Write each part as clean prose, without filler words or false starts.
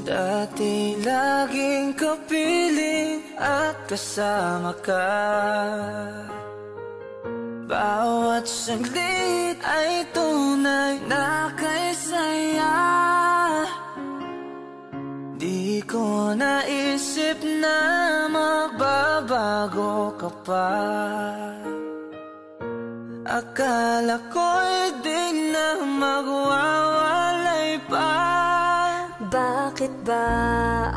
Dati laging kapiling at kasama ka. Bawat saglit ay tunay na kay saya. Di ko naisip na magbabago ka pa. Akala ko'y di na magwawalay pa. Bakit ba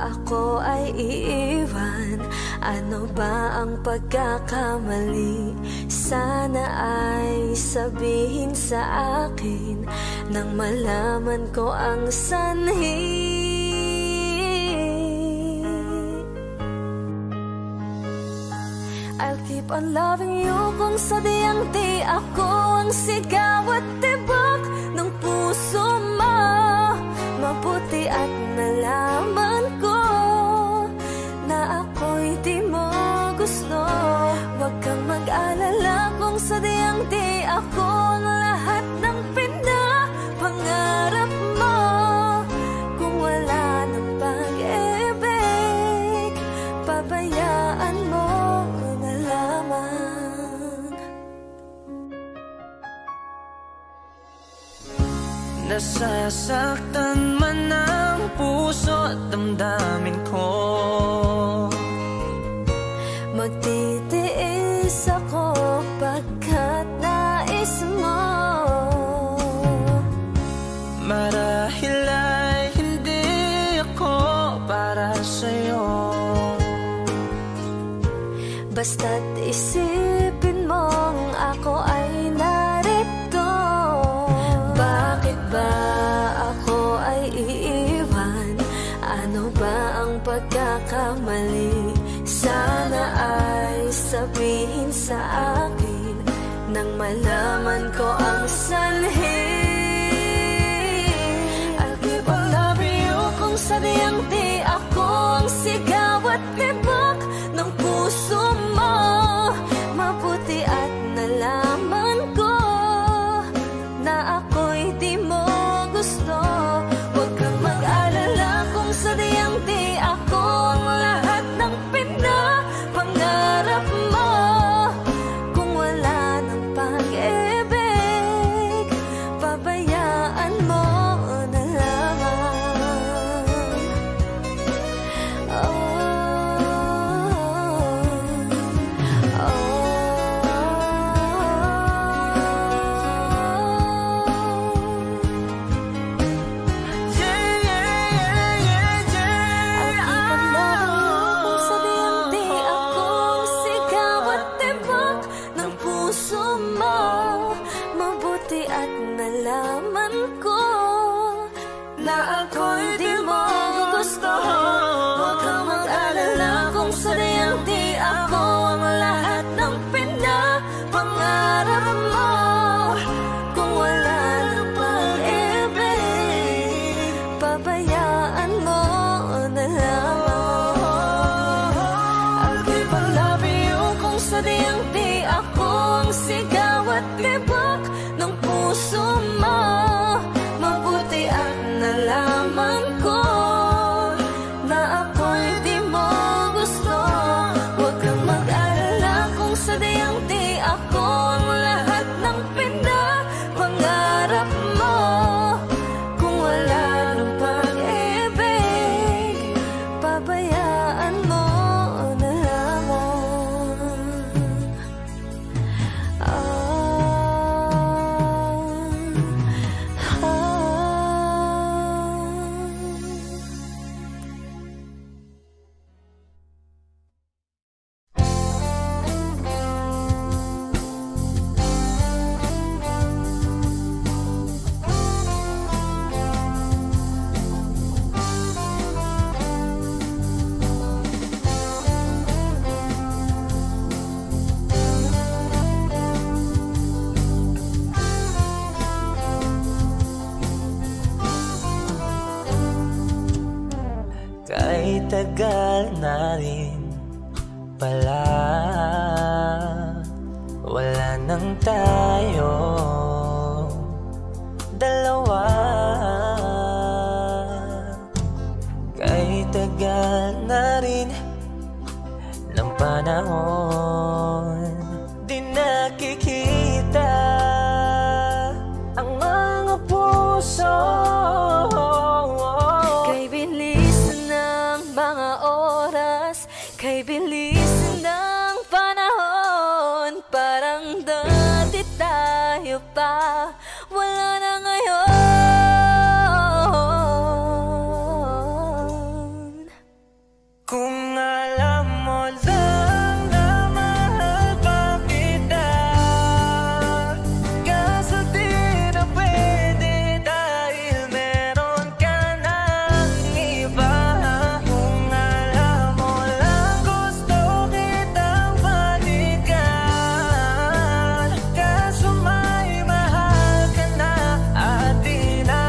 ako ay iiwan? Ano ba ang pagkakamali? Sana ay sabihin sa akin nang malaman ko ang sanhi. I'll keep on loving you kung sadyang di ako ang sigaw at tibok ng puso mo. Mabuti at nalaman ko na ako'y di mo gusto. Huwag kang mag-alala kung sadyang di ako ang lahat ng pinapangarap mo. Kung wala ng pag-ibig, pabayaan mo na lamang. Nasasaktan man ang puso at damdamin ko. Magtitiis ako pagkat nais mo. Marahil ay hindi ako para sa'yo. Basta't isipin mong ako ay narito. Bakit ba ako ay iiwan? Ano ba ang pagkakamali? Sana ay sabihin sa akin nang malaman ko ang sanhi. I'll keep on loving you kung sadyang di ako ang sigaw at tibok ng puso mo. Mabuti at nalaman ko na ako'y di mo gusto. Huwag kang mag-alala kung sadyang di ako ang lahat ng pinapangarap mo. Kung wala ng pag-ibig, pabayaan mo na lamang. Oh, nalaman ko na ako'y di mo gusto. Huwag kang mag-alala kung sadyang di ako ang lahat ng pinapangarap mo. Kung wala ng pag-ibig, pabayaan mo na lamang. I'll keep on loving you kung sadyang di ako ang sigaw at tibok ng puso mo. Mabuti at nalaman ko na ako'y di mo gusto. Huwag kang mag-alala kung sadyang di ako ang lahat ng pinapangarap mo. Kung wala ng pag-ibig, pabayaan mo na lamang. Kahit tagal na rin pala, wala nang tayo dalawa. panahon. Di nakikita ang mga puso. Kay bilis ng mga oras, kay bilis ng panahon. Parang dati tayo pa, wala na ngayon. Kung alam mo lang na mahal pa kita, kaso di na pwede dahil meron ka ng iba. Kung alam mo lang gusto kitang balikan, kaso may mahal ka na at di na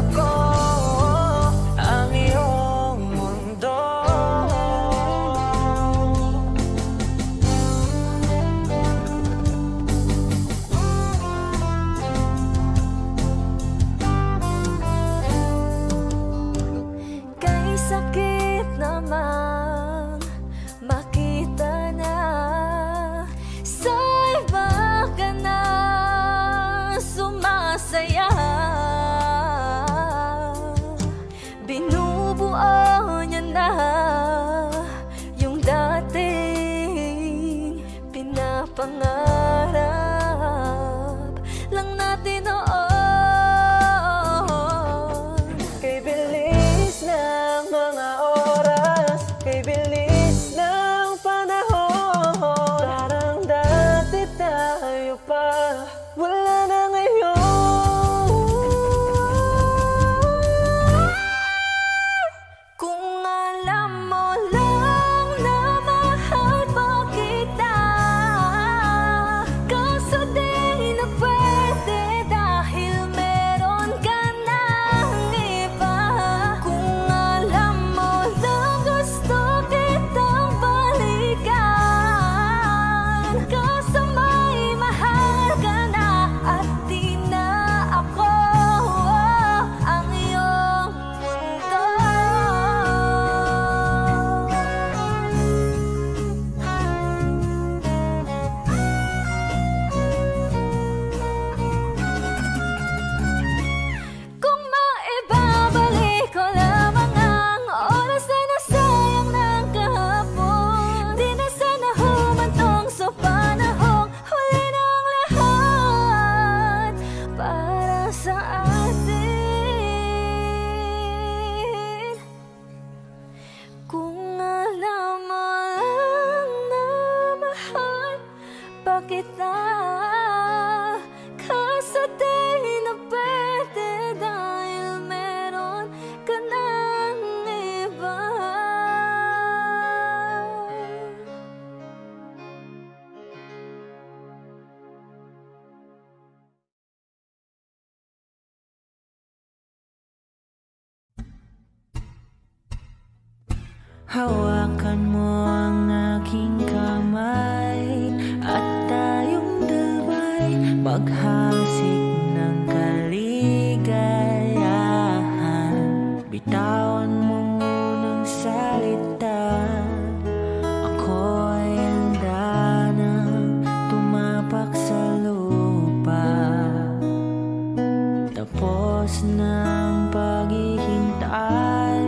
ako ang iyong mundo. Kay sakit namang makita na sa iba ka na sumasaya. Binubuo niya na yung dating pinapangarap lang natin noon. Kay bilis ng mga oras, kay bilis ng panahon. Parang dati tayo pa, wala na ngayon. Kung alam mo lang na mahal pa kita, kaso di na pwede dahil meron ka ng iba. Kung alam mo lang gusto kitang balikan, kaso may mahal ka na at di na ako ang iyong mundo. Kung maibabalik ko lamang ang oras na nasayang ng kahapon, di na sana humantong sa panahong huli ng lahat para sa atin. Kung alam mo lang na mahal pa kita, kaso di na pwede dahil meron ka ng iba. Hawakan mo ang aking kamay at tayong dalawa'y maghasik ng kaligayahan. Bitawan mo ng salita, ako'y handa nang tumapak sa lupa. Tapos ng paghihintay,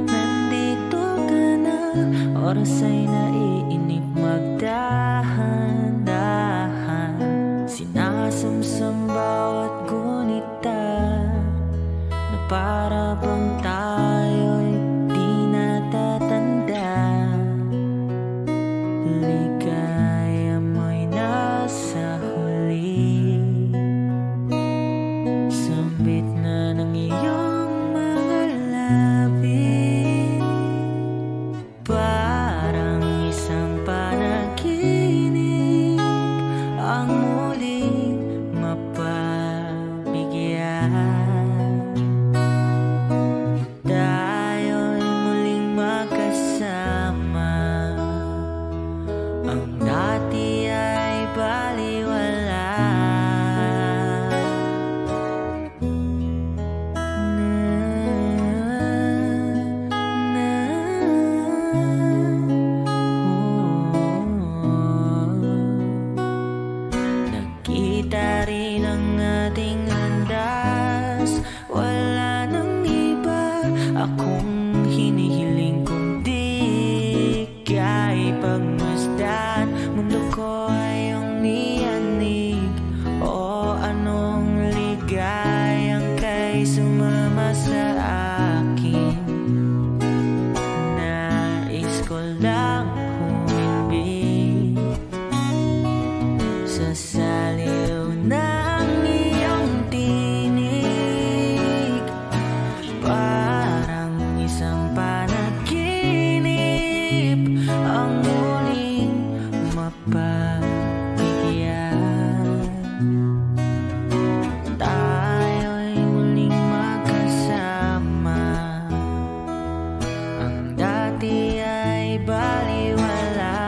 nandito ka na, oras ay naiinip magdahan-dahan. Sinasamsam bawat gunita na para bang tayo'y di natatanda. Ligaya mo'y nasa huli, sambit na ng iyong mga labi. Parang isang panaginip ang muling mapabigyan. sa akin. Nais ko lang humimbing sa saliw ng iyong tinig. Parang isang panaginip ang muling mapabigyan. Tayo'y muling magkasama. Ang dati ay baliwala.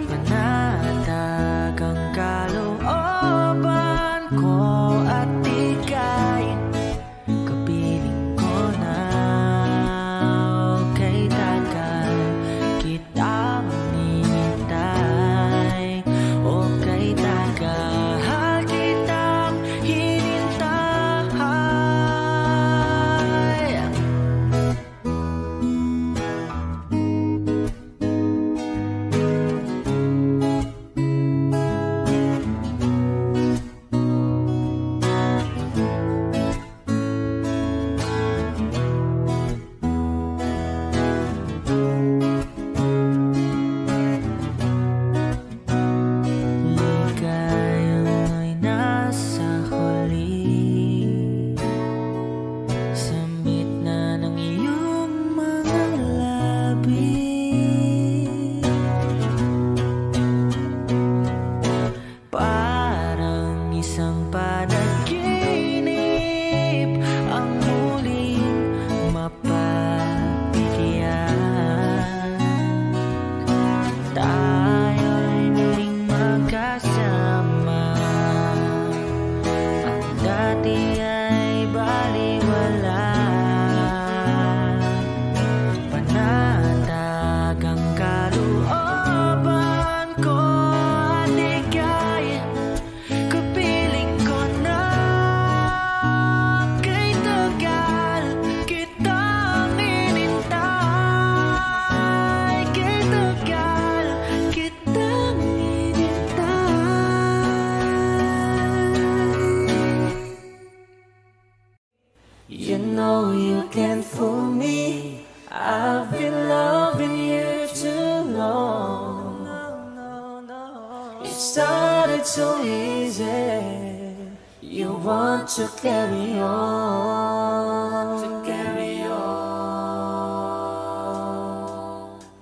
Panatag ang kalooban ko at ika'y kapiling ko na. Okay, tagal kitang hinintay. Okay, tagal kitang hinintay. Ligaya'y nasa huli, sambit na ng iyong mga labi. Parang isang panaginip ang muling mapabigyan. Tayo'y muling magkasama. Ang dati ay baliwala. Panatag ang kalooban ko at ika'y kapiling ko na. Kay tagal kitang hinintay. Kay tagal kitang hinintay. You know you can't fool me. I've been loving you too long. It started so easy. You want to carry on.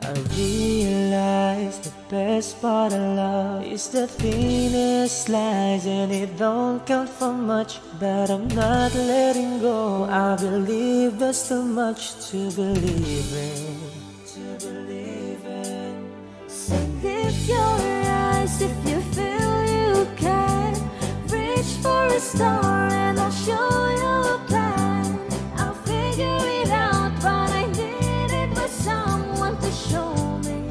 I realize the best part of love is the thinnest slice, and it don't count for much, but I'm not letting go. I believe there's too much to believe in. So lift your eyes if you feel you can. Reach for a star and I'll show you a plan. I'll figure it out, but I needed was someone to show me.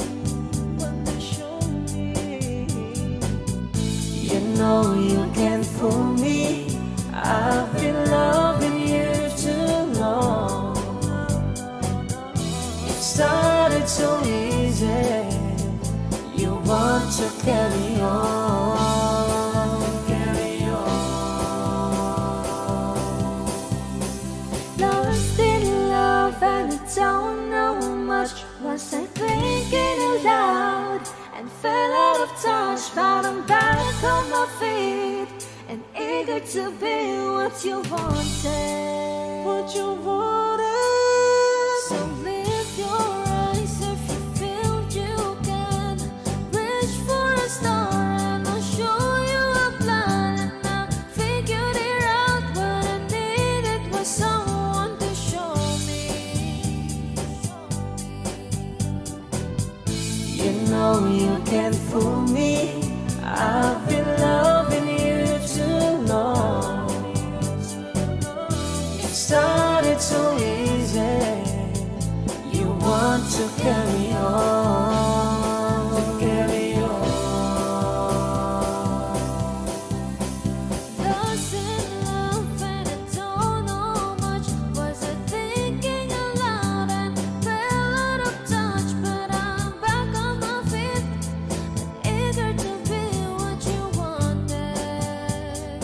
You know you can't fool me. I've been loving you too long. It started so easy. You want to carry on. Lost in love and I don't know much. Was I thinking aloud and fell out of touch? But I'm back on my feet and eager to be what you wanted. So lift your eyes if you feel you can. Reach for a star and I'll show you a plan. And I figured it out, what I needed was someone to show me. You know you can't fool me. I've been loving you too long. It started so easy. You want to carry on. Lost in love and I don't know much. Was I thinking aloud and fell out of touch? But I'm back on my feet and eager to be what you wanted.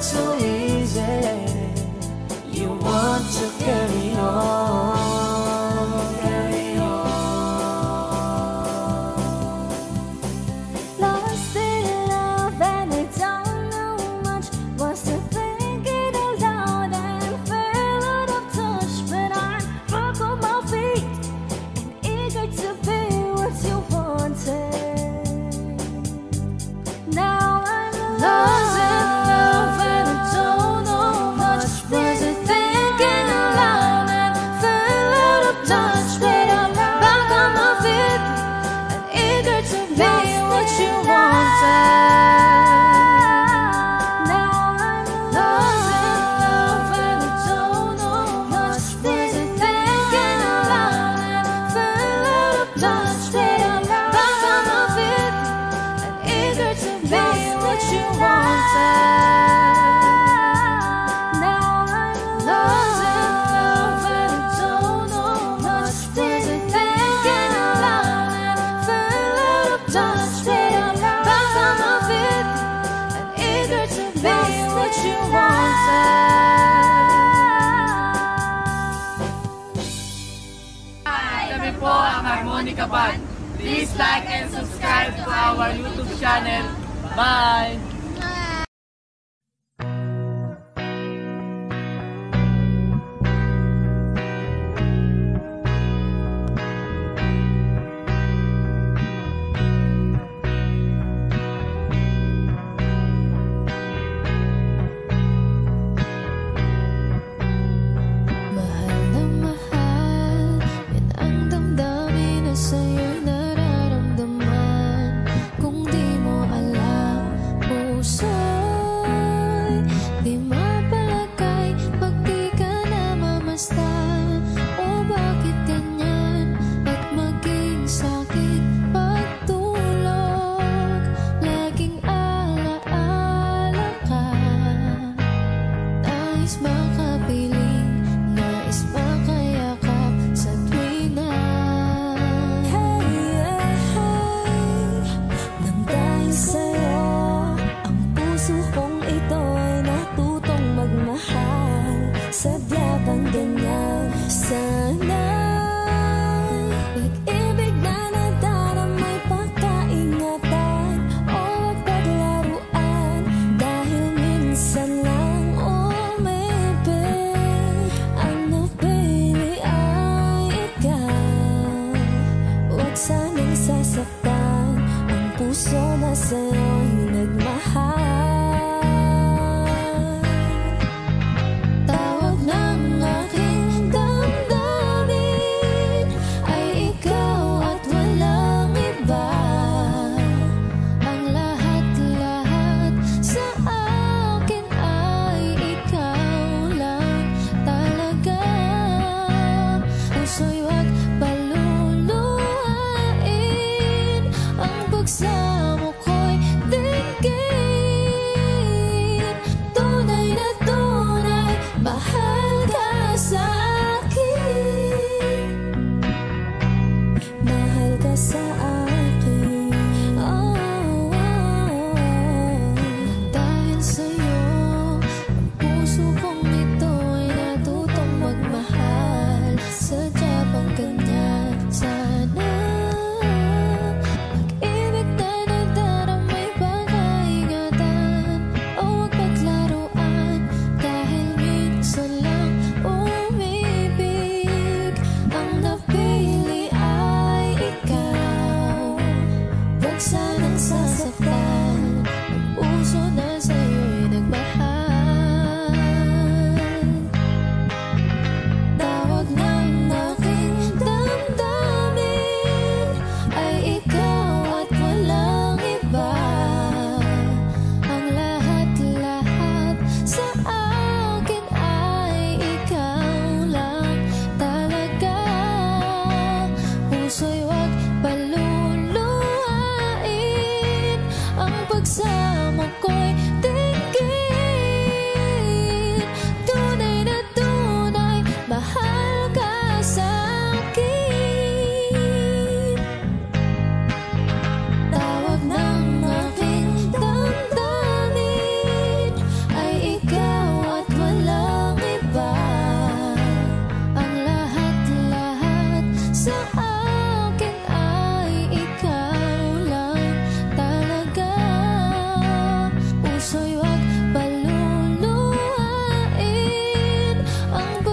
it so easy. You want to carry on, carry on. Lost in love and I don't know much. Was to think it aloud and fell out of touch. But I'm back on my feet and eager to be what you wanted. Now I'm lost in love and I don't know much. Was to thinking aloud and fell out of touch. But I'm back on my feet and eager to be what you wanted. Now I'm lost in love and I don't know much. Was it thinking aloud and fell out of touch. But I'm back on my feet and eager to be what you wanted. Now I'm lost in love and I don't know much. Was it thinking aloud and fell out of touch. But I'm back on my feet and eager to be what you wanted. Kami po ang Harmonica Band. Please like and subscribe to our YouTube channel. Bye! Mahal na mahal, yan ang damdamin na sa'yo'y nararamdaman. Kung di mo alam, puso'y di mapalagay pag di ka namamasdan. O bakit ganyan at maging sakit pagtulog? Laging alaala ka, nais makapiling, nais makayakap sa tuwina. Nang dahil sa'yo, ang puso kong ito'y natutong magmahal. Sadya bang ganyan? Sana'y pag-ibig na nadaramay pagkaingatan o paglaruan. Dahil minsan lang umibig, ang napili ay ikaw. Huwag sanang sasaktan ang puso na sa'yo'y nagmahal. Tawag ng aking damdamin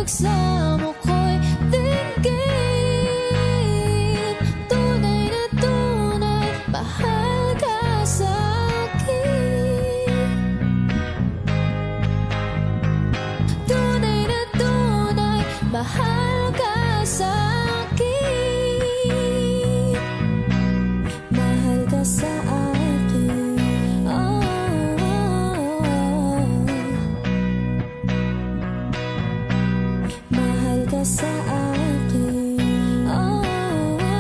pagsamo ko'y dinggin. Tunay na tunay, mahal ka sa'kin. Tunay na tunay, mahal ka sa'kin. Mahal ka sa akin, oh, oh, oh. Mahal ka sa akin, oh, oh, oh.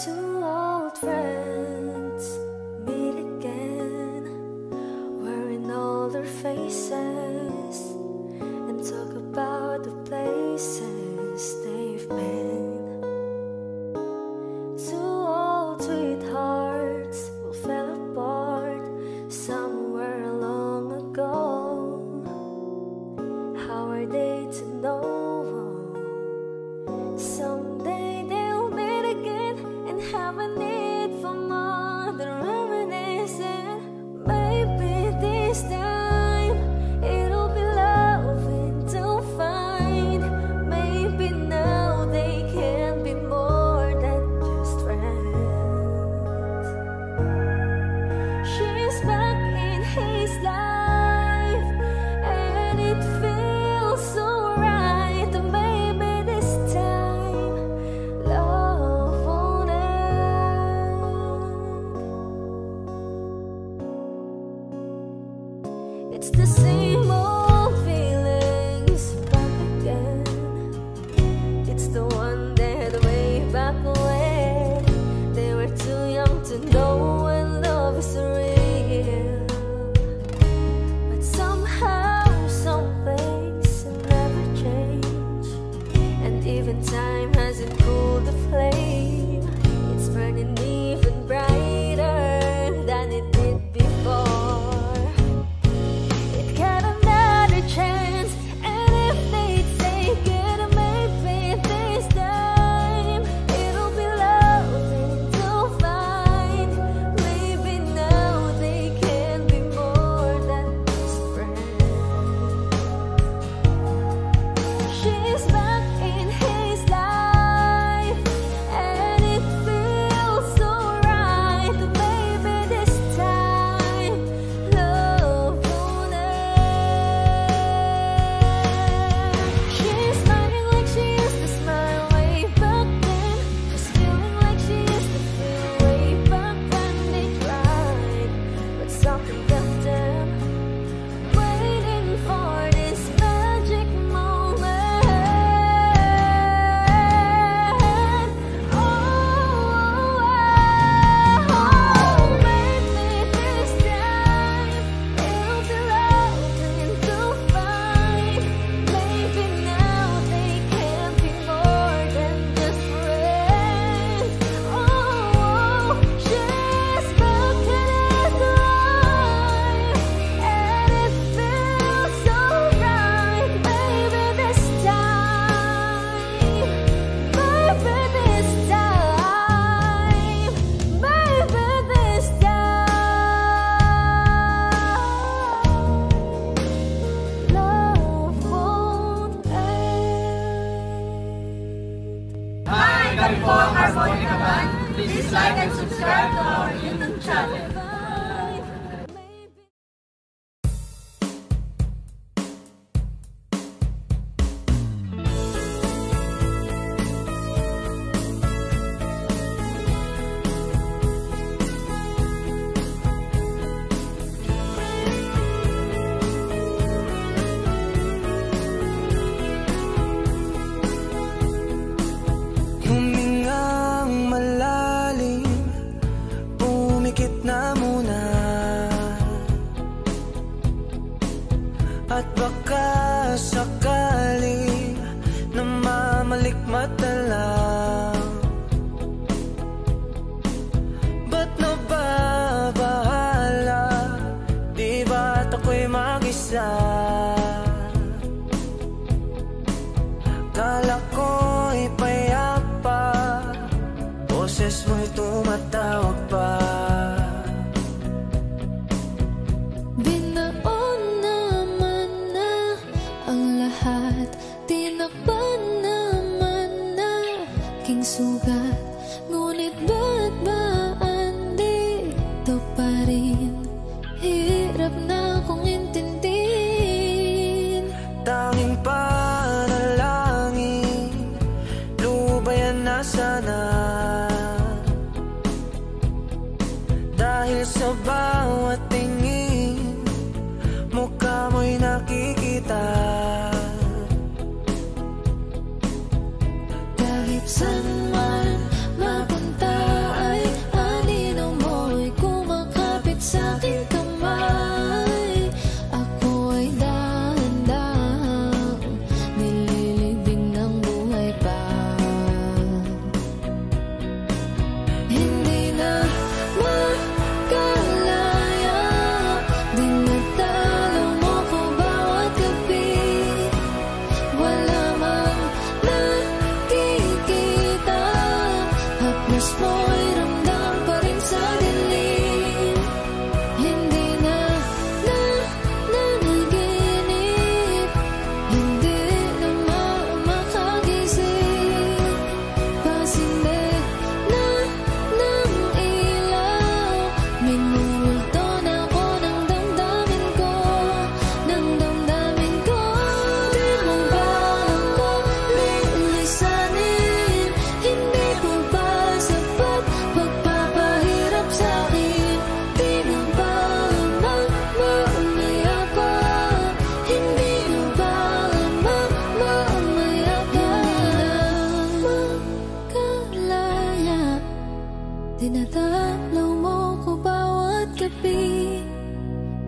Two old friends meet again, wearing all their faces, and talk about the places they've been. Two old sweethearts who fell apart somewhere long ago. How are they to know? Someday they'll meet again and have a need for more than reminiscing. Maybe this time it'll be loving to find. Maybe now they can be more than just friends. She's back in his life, and it feels so right. Maybe this time love won't end. It's the same old feelings back again. It's the one that way back when they were too young to know when love is real. But somehow some things never change, and even time hasn't cooled the flame. It's burning even brighter than it did before. It got another chance, and if they take it, maybe this time it'll be loving to find. Maybe now they can be more than just friends. She's back in his life, and it feels so right. Maybe this time love won't end. She's smiling like she used to smile way back then. She's feeling like she used to feel way back when they tried, but something left them, waiting for this magic moment. Oh, maybe this time it'll be loving to find. Maybe now they can be more than just friends. Oh, she's back in his life, and it feels so right. Maybe this time, maybe this time, maybe this time, love won't end. Hi, kami po ang Harmonica Band. Please like and subscribe to our YouTube channel. Humingang malalim sakali na mamalikmata lang, ba't nababahala? Di ba't ako'y mag-isa? Kala ko'y payapa, boses mo'y tumatawag pa. Binaon naman na ang lahat, tinakpan naman na king sugat. Ngunit ba't ba andito pa rin? Hirap na kong intindihin. Tanging panalangin, lubayan na sana. Dahil sa bawat tingin, mukha mo'y nakikita. Kahit saan man mapunta ay anino mo'y kumakapit sa'king kamay. Ako ay dahan-dahang nililibing ng buhay pa. Hindi na makalaya, dinadalaw mo ko bawat gabi. Wala mang nakikita, haplos mo'y ramdam pa rin sa dilim. Hindi na nanaginip, hindi na makagising. Pasindig na ng ilaw, minumulto na ako ng damdamin ko, ng damdamin ko. Di mo ba ako lilisanin? Hindi ko ba sapat pagpapahirap sa'kin? Di mo ba mamamaya pa? Hindi mo ba mamamaya pa? Makalaya, dinadalaw mo ko bawat gabi.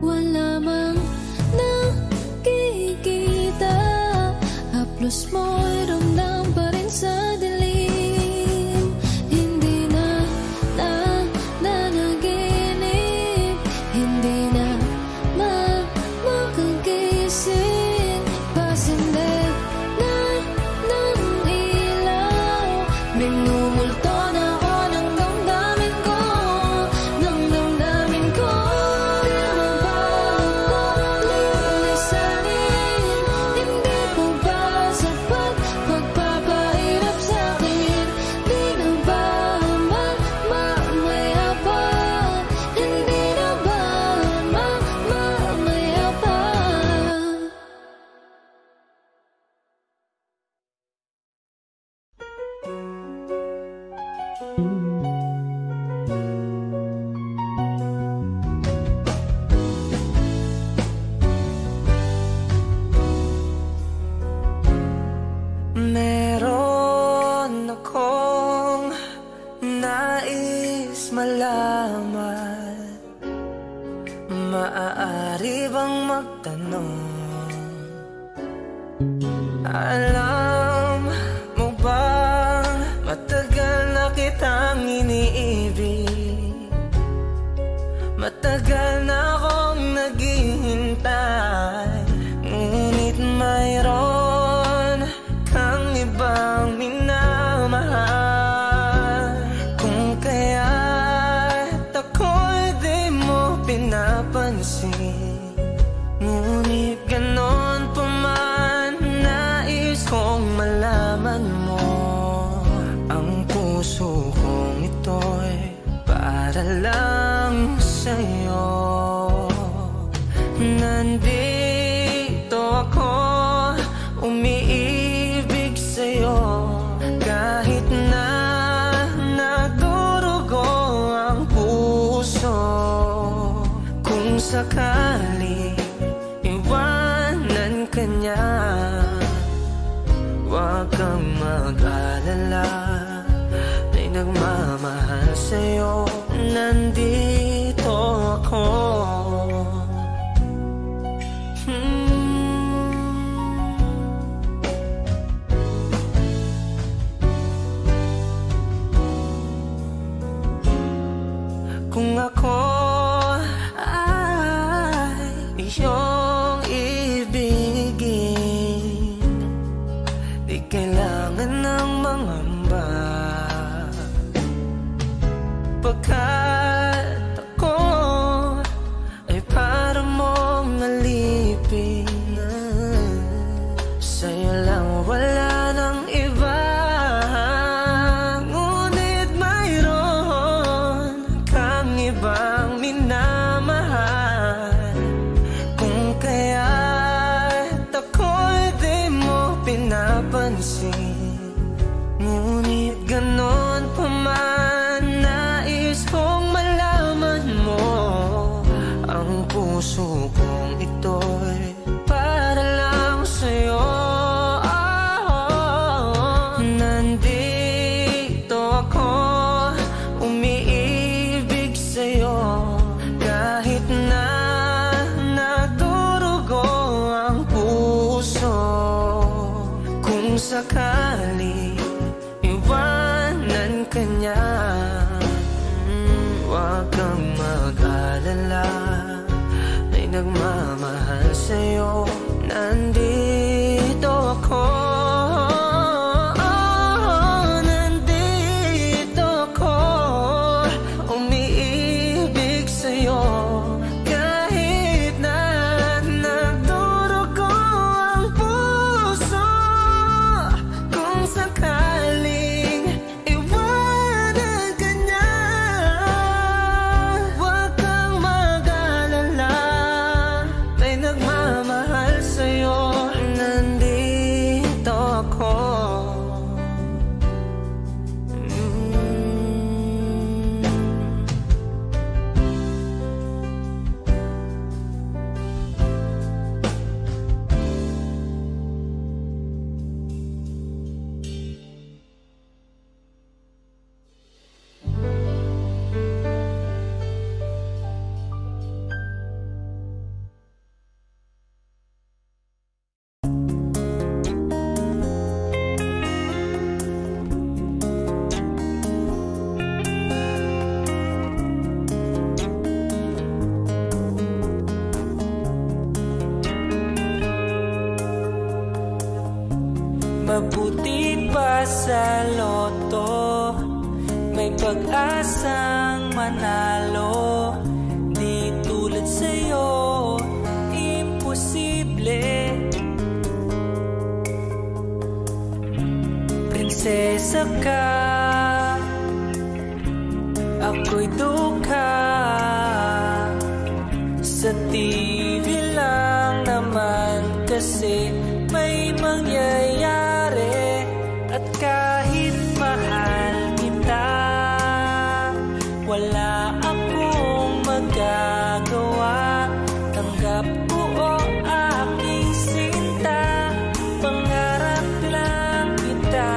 Wala mang nakikita, haplos mo'y ramdam pa rin sa dilim. Hindi na nanaginip, hindi na makagising. Pasindig na ng ilaw, minumulto na ako ng damdamin ko, ng damdamin ko. Di mo ba ako lilisanin? Hindi ko ba sapat pagpapahirap sa'kin? Di na ba mamamaya pa? Hindi na ba mamamaya pa? Meron akong nais malaman, maaari bang magtanong? Alam mo ba, matagal na kitang iniibig, matagal na akong naghihintay. Ngunit mayroon kang ibang minamahal. Kung kaya't ako'y di mo pinapansin, ngunit ganon pa man, nais kong malaman mo. Ang puso kong ito'y para lang sa'yo. Nandito ako, umiibig sa'yo, kahit na nadurugo ang puso. Kung sakali iwanan ka niya, huwag kang mag-alala, may nagmamahal sa'yo. Nandito ako. Kung ako ay iyong ibigin, di kailangan ng mangamba, pagkat ako ay para mong alipin. Sa'yo lang wala nang iba, ngunit mayroon kang ibang minamahal. Kung kaya't ako'y di mo pinapansin, ngunit ganon pa man nais kong malaman mo, ang puso kong ito'y para lang sa'yo. Nandito ako, umiibig sa'yo, kahit na naturugo ang puso. Kung sakali iwanan ka niya, huwag kang mag-alala, may nagmamahal sa'yo. Nandito ako, nandito ako, umiibig sa'yo, kahit na nagdurugo ang puso. Kung sakaling iwanan ka niya, huwag kang mag-alala, may nagmamahal sa'yo. Nandito ako. Mabuti pa sa loto, may pag-asang manalo. Di tulad sa'yo, imposible. Prinsesa ka, ako'y dukha. Sa TV lang naman kasi may mangyayari, at kahit mahal kita, wala akong magagawa. Tanggap ko o aking sinta, pangarap lang kita.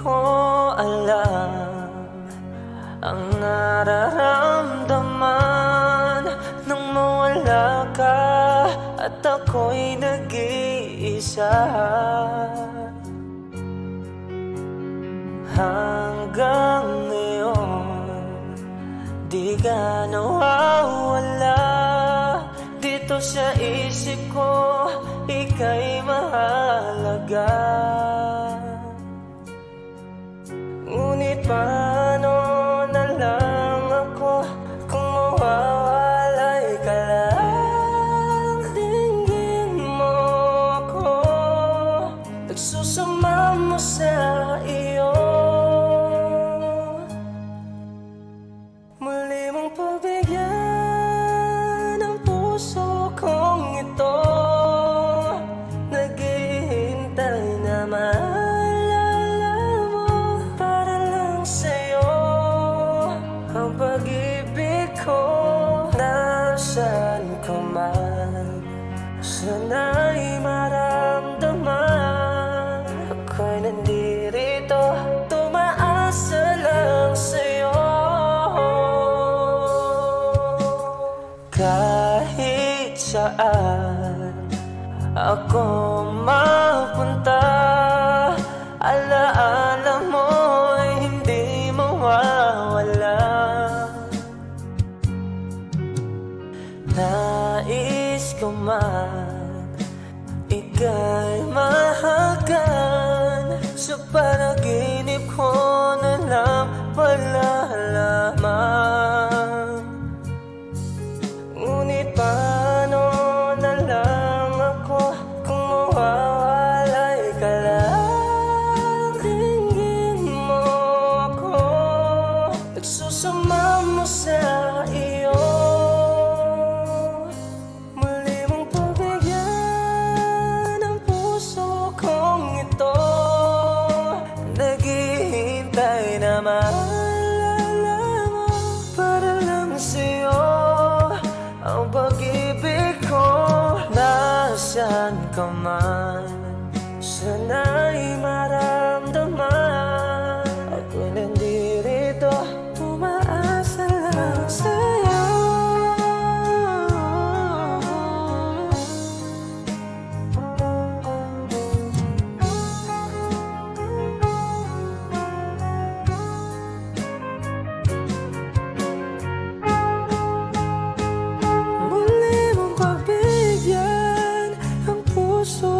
ko alam ang nararamdaman nang mawala ka at ako'y nag-iisa. Hanggang ngayon di ka nawawala dito sa isip ko, ika'y mahalaga. Ngunit paano na lang ako kung mawawalay ka lang? Tingin mo ako, nagsusama mo sa iyo. Muli mong pagbigyan ang puso kong ito, naghihintay na maalala mo para lang sa'yo ang pag-ibig ko. Nasaan ka man, sana'y maramdaman, ako'y nandirito, tumaasa lang sa'yo. Kahit saan ako mapunta, alaala mo'y hindi mawawala. Nais ko man ika'y mahagan, sa panaginip ko na lang malalaman. Ngunit paano na lang ako kung mawawalay ka lang? Tingin mo ako, nagsusama mo sa iyo. Muli mong pagbigyan ang puso kong ito, naghihintay na maalala mo para lang sa'yo ang pag-ibig ko. Nasaan ka man, sana'y maramdaman, ako'y nandirito, umaasa lang sa'yo. Muli mong pagbigyan ang puso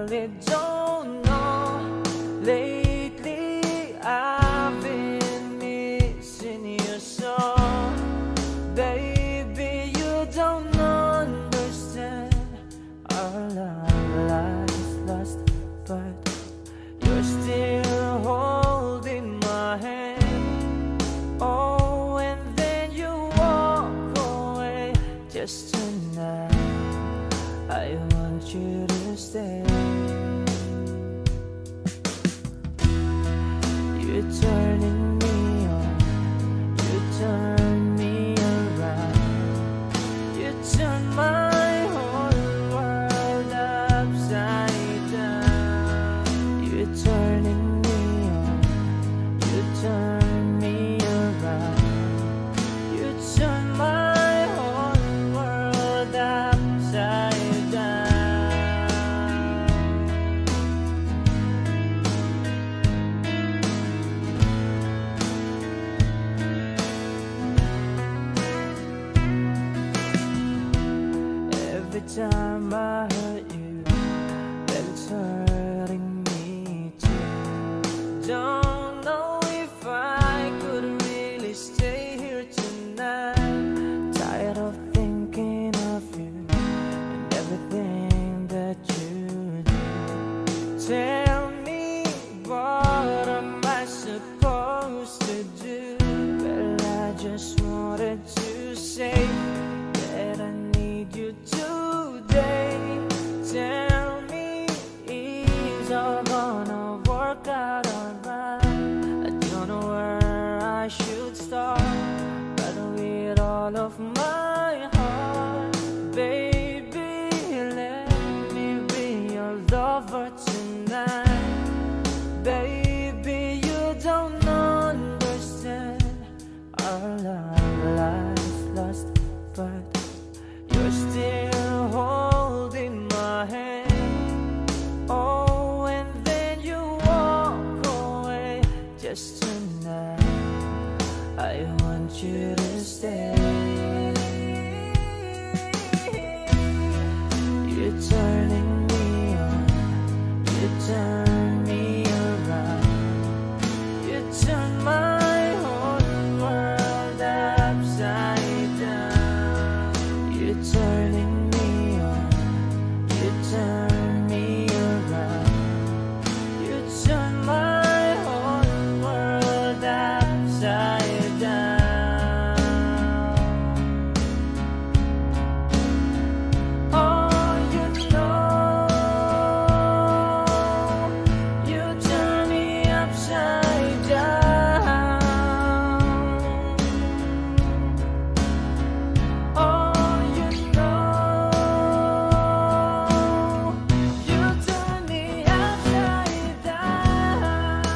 really don't know. Lately I've been missing you so. Baby, you don't understand. Our love is lost, but you're still holding my hand. Oh, and then you walk away. Just tonight I want you to stay. You're turning me on, you turn me around, you turn my whole world upside down. You're turning me on, you turn me around, you turn my whole world upside down. Every time I hurt you, then it's hurting me too. Don't know if I could really stay here tonight. Tired of thinking of you and everything that you do. Tell me, what am I supposed to do? Well, I just wanted to say that I need you today. Tell me, is all gonna work out alright? I don't know where I should start, but with all of my heart, baby, let me be your lover tonight. Baby, you don't understand. Our love is lost, but you're still holding my hand. Oh, and then you walk away. Just tonight I want you to stay. You're turning me on, you turn me around, you turn my whole world upside down. You're turning me on, you turn me around, you turn my whole world upside down. Oh, you know, you turn me upside down. Oh, you know, you turn me upside down.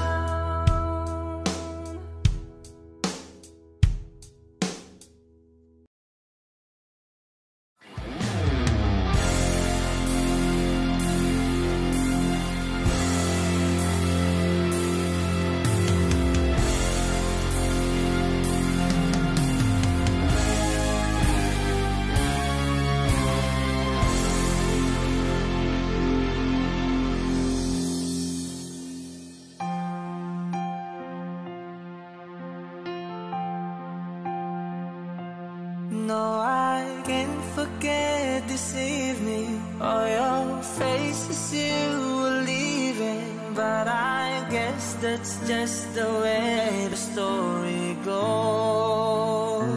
No, I can't forget this evening. All your faces you were leaving, but I guess that's just the way the story goes.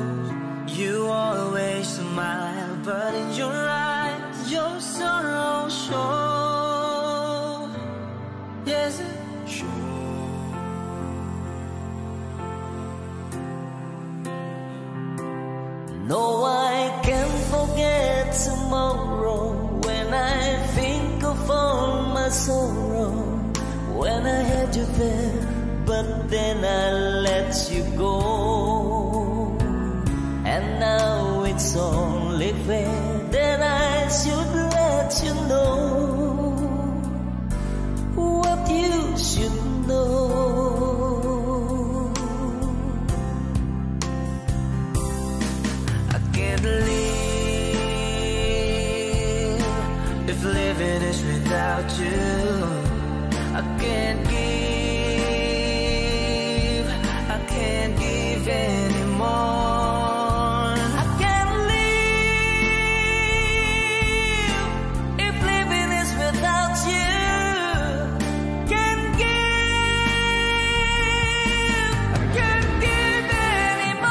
You always smile, but in your eyes your sorrow shows. Yes, it no, I can't forget tomorrow when I think of all my sorrow. When I had you there, but then I let you go. And now it's only fair that I should let you know what you should know. I can't live if living finish without you. I can't give anymore. I can't live if living is without you. Can't give anymore.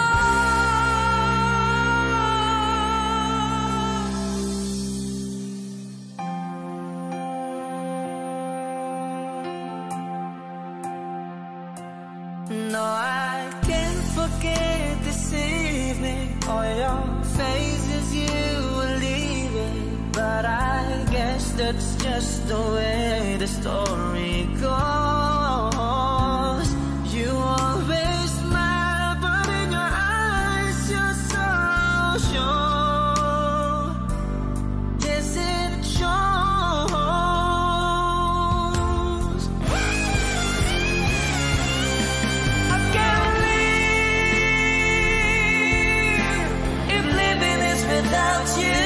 No, I can't forget this evening, all your faces you were leaving. But I guess that's just the way the story goes. You always smile, but in your eyes you're so sure. Yes, it shows. I can't live if living is without you.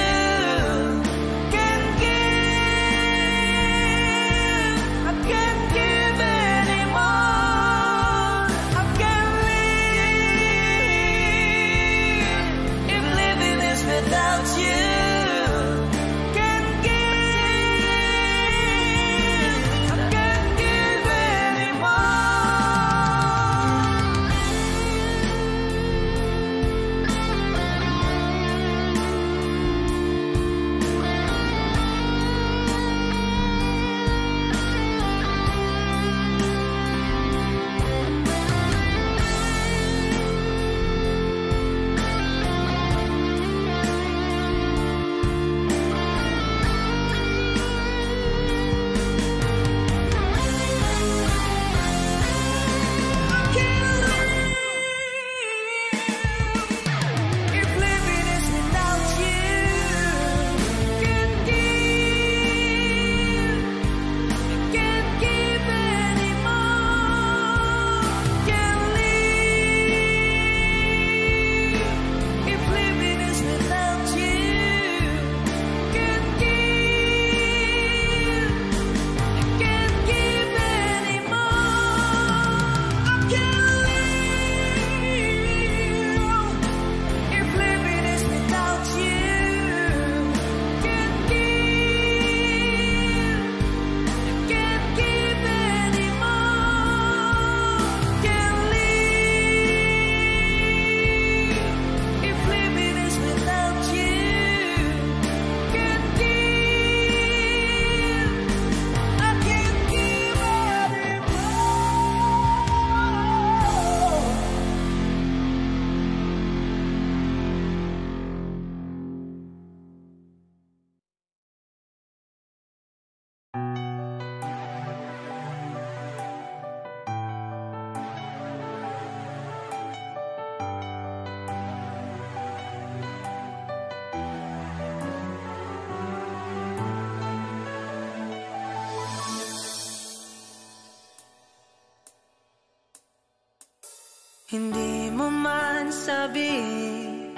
Hindi mo man sabihin,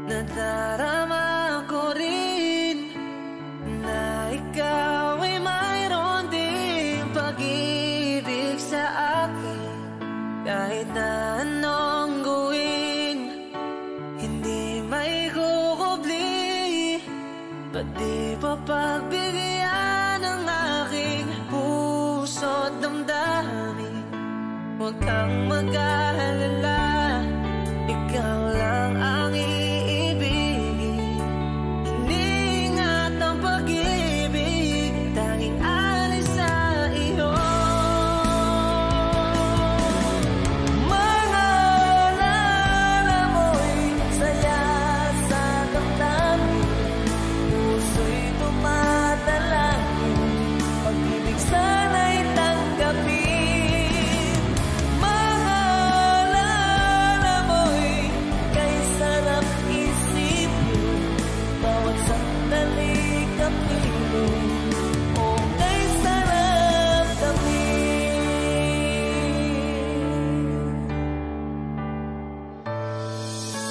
nadarama ko rin na ikaw ay mayroon ding pag-ibig sa akin. Kahit na anong gawin, hindi may kukubli. Ba't di pa pagbigyan ng aking puso't damdamin? Huwag kang mag-alala, ikaw lang ang iibigin. Iningat ang pag-ibig, tanging alis sa iyo. Mga alala mo'y saya sa damdamin, puso'y tumatalangin, pag-ibig sana'y tanggapin.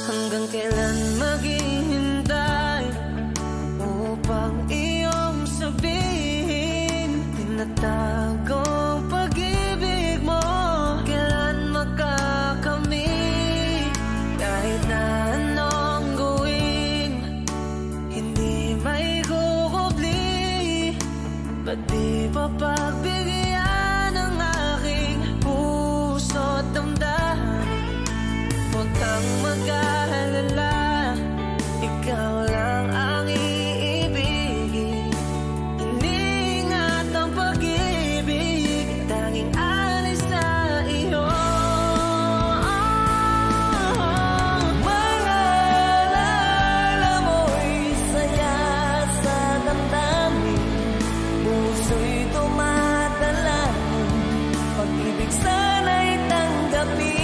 Hanggang kailan maghihintay upang iyong sabihin Tinatagong pag-ibig mo, kailan makakamit? Kahit na anong gawin, hindi may kukubli. Ba't di pa pagbigyan ng aking puso't damdamin? Huwag kang mag-alala, ikaw lang ang iibigin. Iniingat ang pag-ibig, tanging alis na iyo. Mga alala mo'y saya sa damdamin, puso'y tumadalangin, pag-ibig sana'y tanggapin.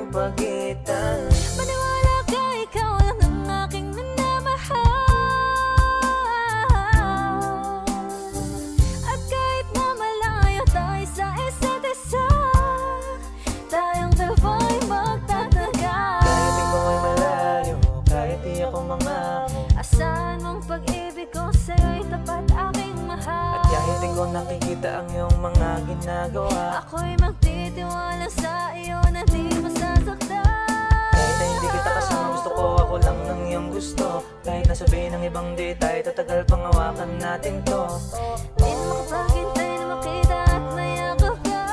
Pagitan, maniwala ka, ikaw lang ang aking minamahal. At kahit na malayo tayo sa isa't isa, tayong dalawa ay magtatagal. Kahit ikaw ay malayo, kahit di ako mangako, asahan mong pag-ibig ko sa'yo'y tapat aking mahal. At kahit di ko nakikita ang iyong mga ginagawa, ako'y magtitiwala sa iyo na di masasaktan. Kahit na hindi kita kasama, gusto ko ako lang ng iyong gusto. Kahit na sabihin ng ibang di tayo tatagal, pangawakan natin to. Di na makapaghintay na makita at mayakap ka.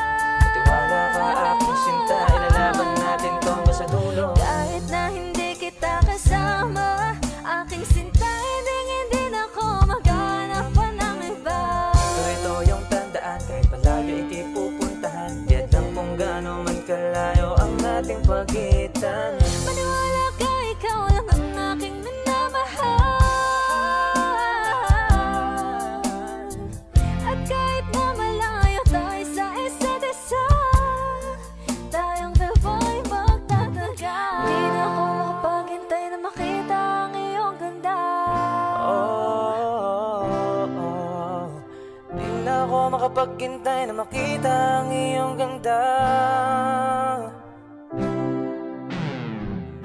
Matiwala ka aking sinta, ilalaban natin to hanggang sa dulo. Kahit na hindi kita kasama, aking sinta, hindi na ako maghanap pa ng iba. Pero ito yung tandaan, kahit malayo ikay pupuntahan, diyan lang kung gaano man kalayo ang ating pagitan. Maniwala ka, ikaw lang ang aking minamahal. At kahit na malayo tayo sa isa't isa, tayong dalawa ay magtatagal. Di na ako makapaghintay na makita ang iyong ganda. Di na ako makapaghintay na makita ang iyong ganda.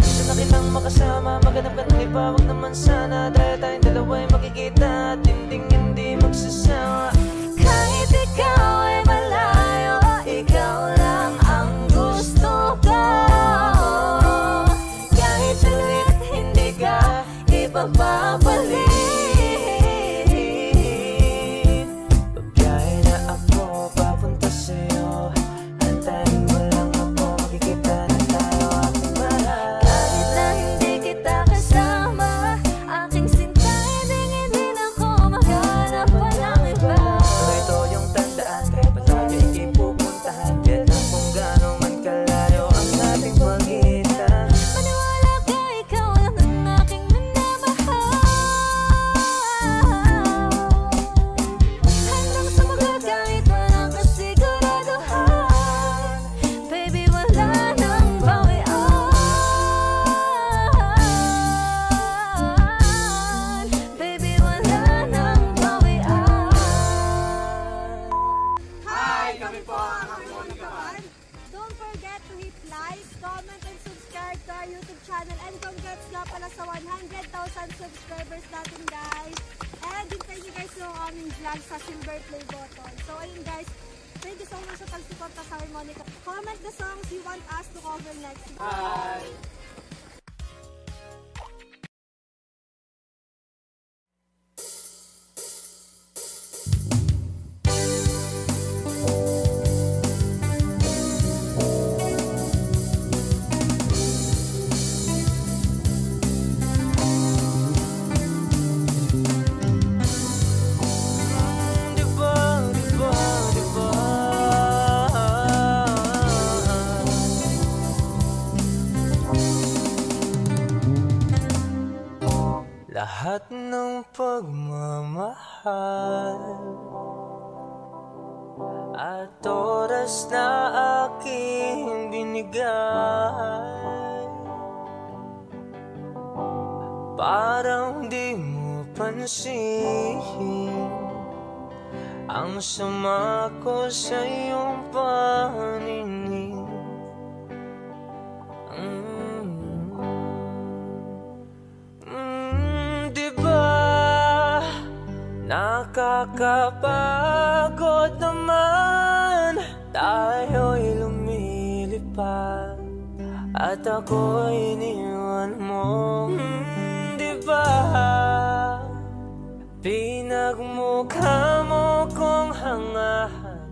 Gusto na kitang makasama, maghanap ka ng iba, wag naman sana. Dahil tayong dalawa'y makikita at hindi magsasawa. Kahit ikaw ay malayo, ikaw lang ang gusto. aming vlog sa Silver Play Button. So ayun guys, thank you so much sa pagsuporta sa Harmonica. Comment the songs you want us to cover next. Bye! Lahat ng pagmamahal at oras na aking binigay, parang di mo pansin ang sama ko sa iyong paninig. Nakakapagod naman, tayo'y lumilipad at ako'y iniwan mo. Diba pinagmukha mo kong hangahan,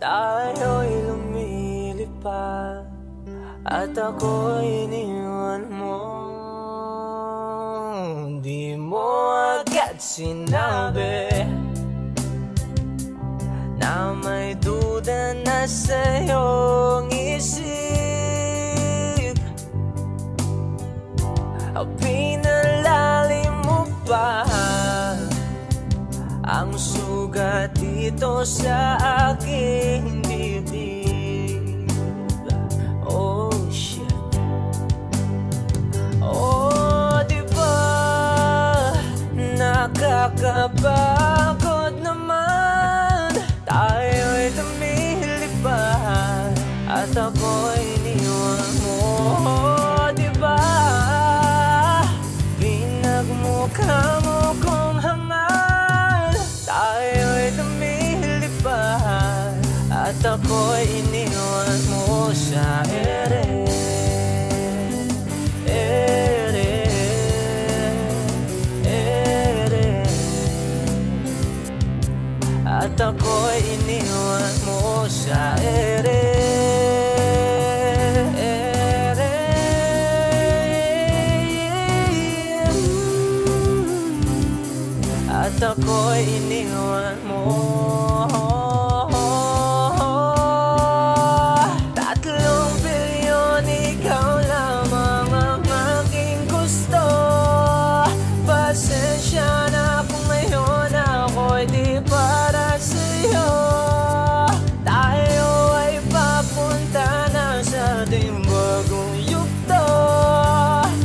tayo'y lumilipad at ako'y iniwan mo. Di mo agad sinabi na may duda na sa iyong isip. Pinalalim mo pa ang sugat dito sa aking dibdib. Oh shit. Oh, diba nakakapagod naman, tayo'y lumilipad at ako'y iniwan mo. Diba pinagmukha mo kong hangal, tayo'y lumilipad at ako'y iniwan mo sa ere. At ako'y iniwan mo sa ere. At ako'y iniwan mo. 3 bilyon, ikaw lamang ang aking gusto. Pasensya na kung ngayon ako'y di para sa'yo. Tayo ay papunta na sa ating bagong yugto.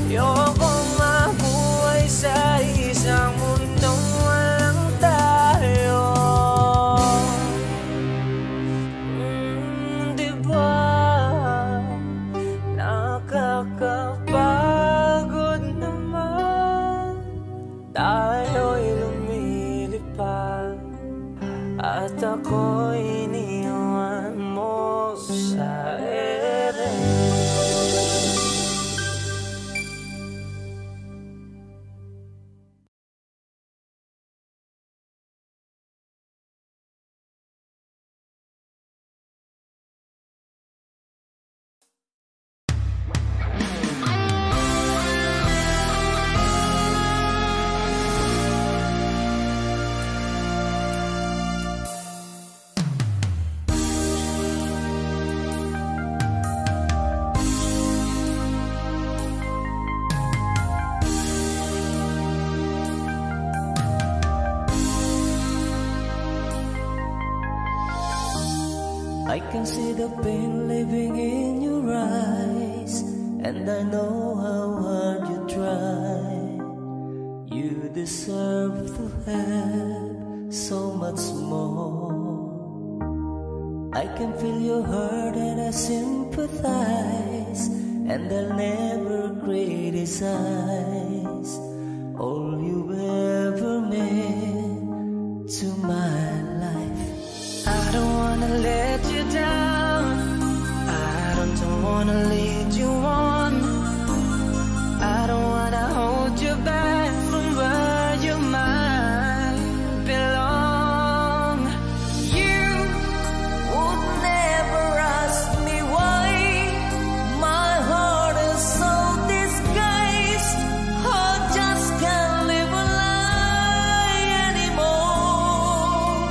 Ayokong mabuhay sa isang mundong walang tayo. Diba nakakapagod naman, tayo'y lumilipad at ako'y iniwan mo sa ere. I can see the pain living in your eyes, and I know how hard you try. You deserve to have so much more. I can feel your hurt and I sympathize, and I'll never criticize all you ever meant to wanna lead you on. I don't wanna hold you back from where you might belong. You would never ask me why my heart is so disguised. I just can't live a lie anymore.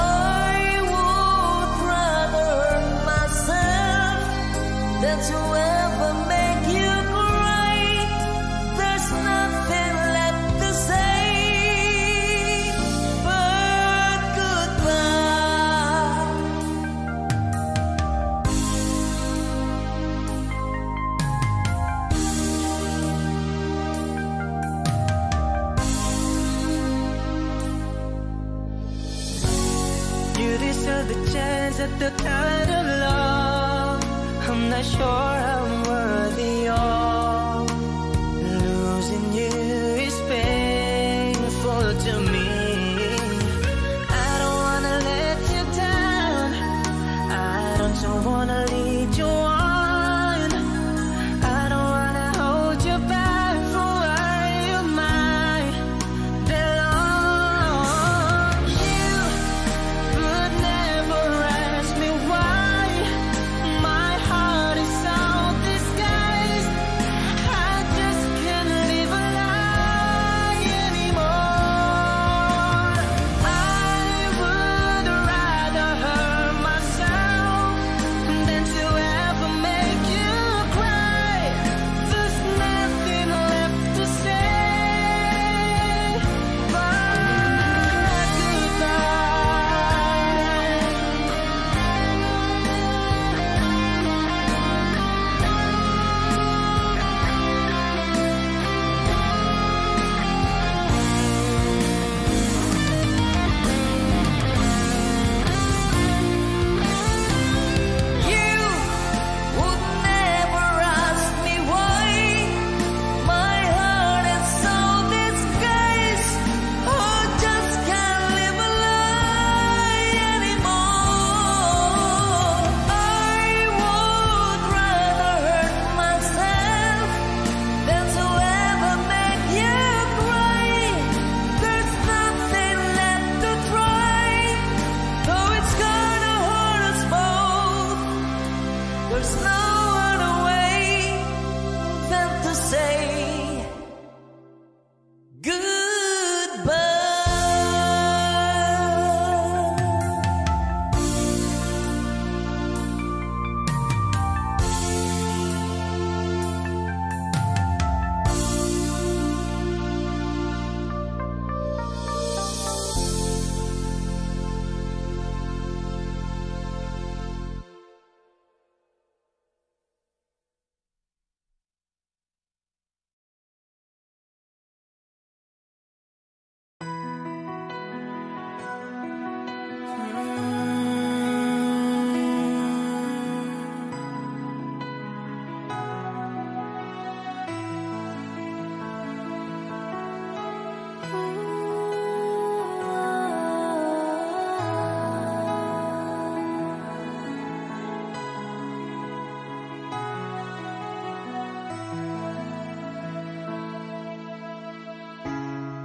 I would rather hurt myself than to ever make you cry. There's nothing left to say but goodbye. You deserve the chance at the kind of love I'm not sure I'm worthy of. Losing you is painful to me. I don't wanna let you down. I don't wanna lead you on. I don't wanna hold you back from where you might belong. You would never ask me why my heart is so disguised. I just can't live a lie anymore. I would rather hurt myself than to ever make you cry. There's nothing left to say but you would never ask me why my heart is so disguised. I just can't live a lie anymore. I would rather hurt myself than to ever make you cry. There's nothing left to try, though it's gonna hurt us both. There's no other way than to say goodbye.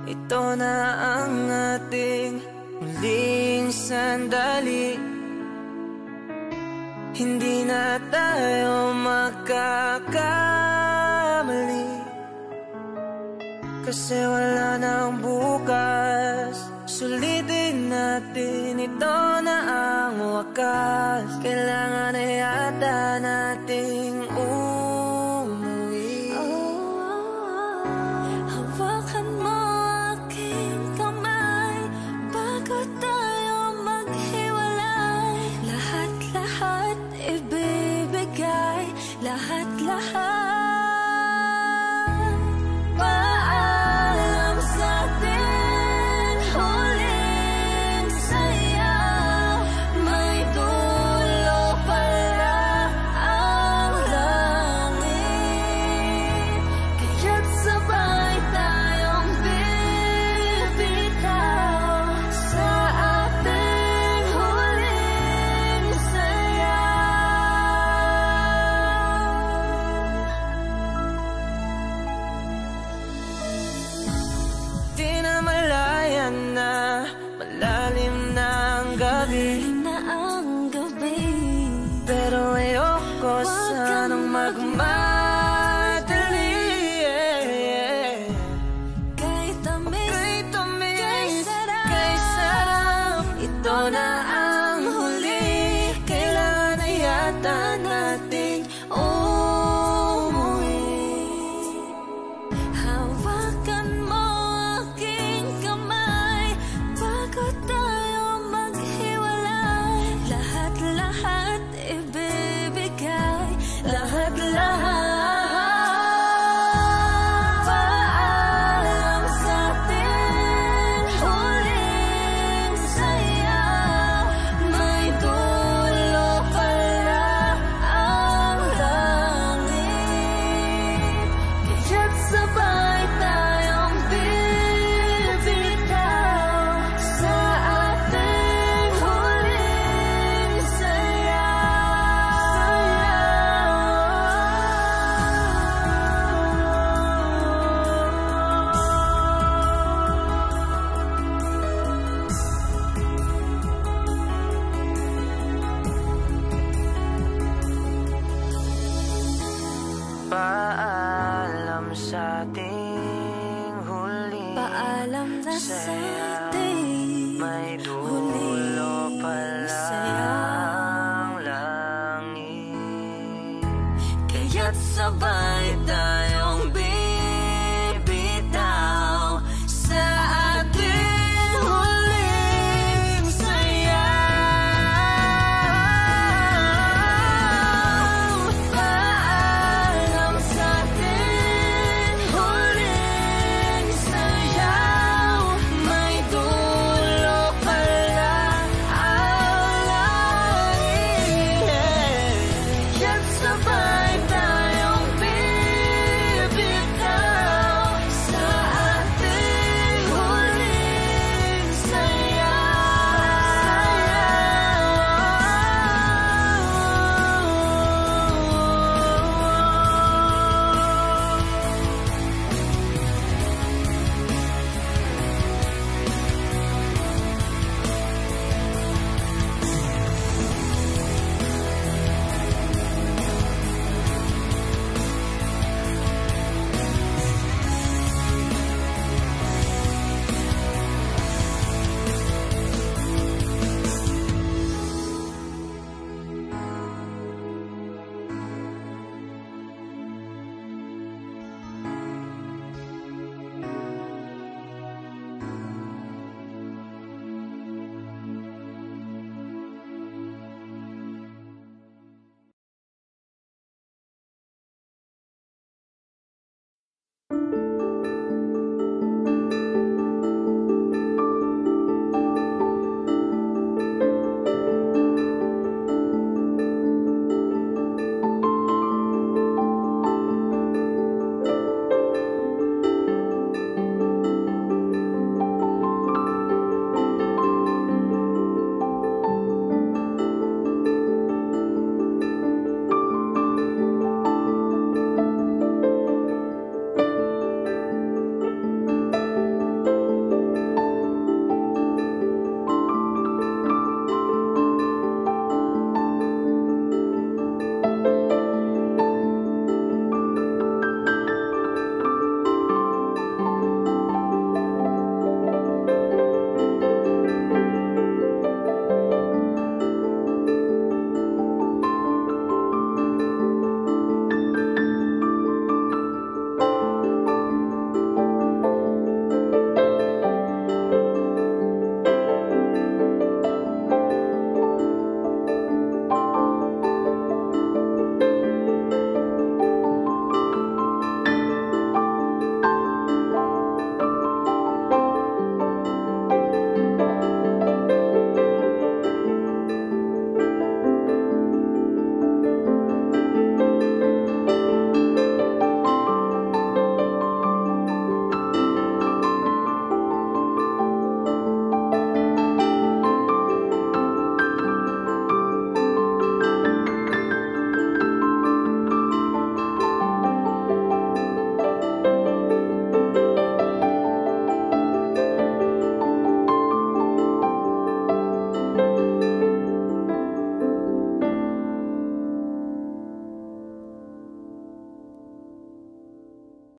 Ito na ang ating muling sandali. Hindi na tayo magkakamali, kasi wala nang bukas. Sulitin natin, ito na ang wakas. Kailangan na yata nating umuwi. Hawakan mo aking kamay bago tayo maghiwalay. Lahat-lahat ibibigay, lahat-lahat. Paalam sa atin, huling saya. May dulo pala ang langit, kaya't sabay tayong bibitaw sa ating huling saya. nagmadali. Kay tamis, kay sarap, ito na ang huli. Kailangan na yata nating umuwi. Hawakan mo aking kamay bago tayo maghiwalay. Lahat-lahat ibibigay, lahat-lahat. Paalam sa ating huling sayaw. May dulo pala ang langit, kaya't sabay tayong bibitaw sa ating huling Paalam sa ating huling paalam na sa ating may huling dulo pala sayaw. ang langit. Kaya't sabay tayo